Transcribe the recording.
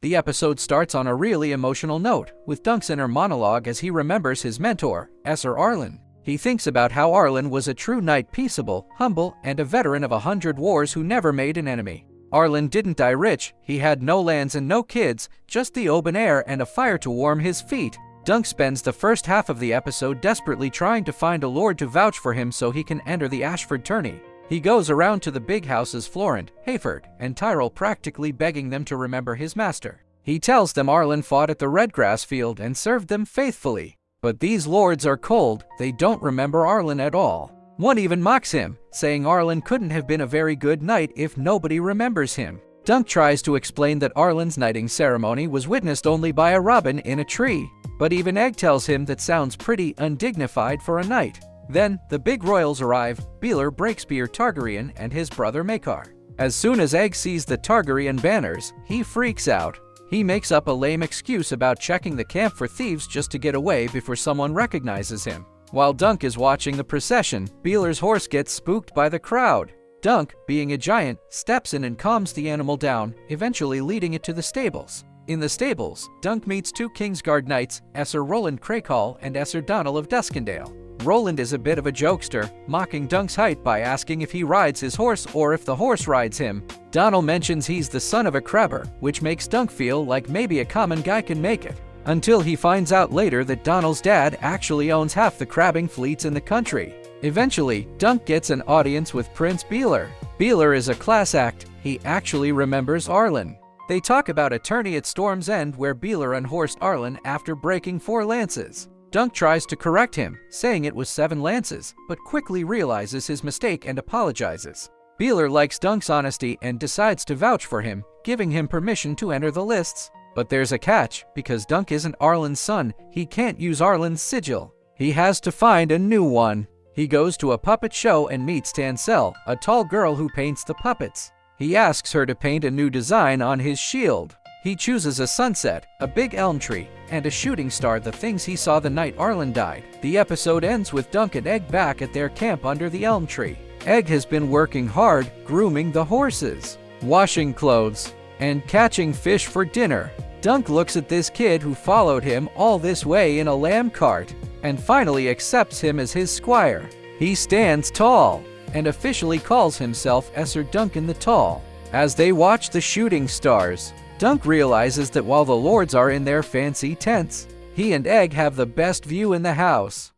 The episode starts on a really emotional note, with Dunk's inner monologue as he remembers his mentor, Esser Arlen. He thinks about how Arlen was a true knight, peaceable, humble, and a veteran of 100 wars who never made an enemy. Arlen didn't die rich, he had no lands and no kids, just the open air and a fire to warm his feet. Dunk spends the first half of the episode desperately trying to find a lord to vouch for him so he can enter the Ashford tourney. He goes around to the big houses Florent, Hayford, and Tyrell, practically begging them to remember his master. He tells them Arlen fought at the Redgrass field and served them faithfully. But these lords are cold, they don't remember Arlen at all. One even mocks him, saying Arlen couldn't have been a very good knight if nobody remembers him. Dunk tries to explain that Arlen's knighting ceremony was witnessed only by a robin in a tree, but even Egg tells him that sounds pretty undignified for a knight. Then, the big royals arrive, Beeler, Breakspear Targaryen, and his brother Maekar. As soon as Egg sees the Targaryen banners, he freaks out. He makes up a lame excuse about checking the camp for thieves just to get away before someone recognizes him. While Dunk is watching the procession, Beeler's horse gets spooked by the crowd. Dunk, being a giant, steps in and calms the animal down, eventually leading it to the stables. In the stables, Dunk meets two Kingsguard knights, Esser Roland Crakehall and Esser Donald of Duskendale. Roland is a bit of a jokester, mocking Dunk's height by asking if he rides his horse or if the horse rides him. Donald mentions he's the son of a crabber, which makes Dunk feel like maybe a common guy can make it. Until he finds out later that Donald's dad actually owns half the crabbing fleets in the country. Eventually, Dunk gets an audience with Prince Beeler. Beeler is a class act, he actually remembers Arlen. They talk about a tourney at Storm's End where Beeler unhorsed Arlen after breaking 4 lances. Dunk tries to correct him, saying it was 7 lances, but quickly realizes his mistake and apologizes. Beeler likes Dunk's honesty and decides to vouch for him, giving him permission to enter the lists. But there's a catch, because Dunk isn't Arlen's son, he can't use Arlen's sigil. He has to find a new one. He goes to a puppet show and meets Tansel, a tall girl who paints the puppets. He asks her to paint a new design on his shield. He chooses a sunset, a big elm tree, and a shooting star, the things he saw the night Arlen died. The episode ends with Dunk and Egg back at their camp under the elm tree. Egg has been working hard, grooming the horses, washing clothes, and catching fish for dinner. Dunk looks at this kid who followed him all this way in a lamb cart, and finally accepts him as his squire. He stands tall, and officially calls himself Esser Duncan the Tall. As they watch the shooting stars, Dunk realizes that while the lords are in their fancy tents, he and Egg have the best view in the house.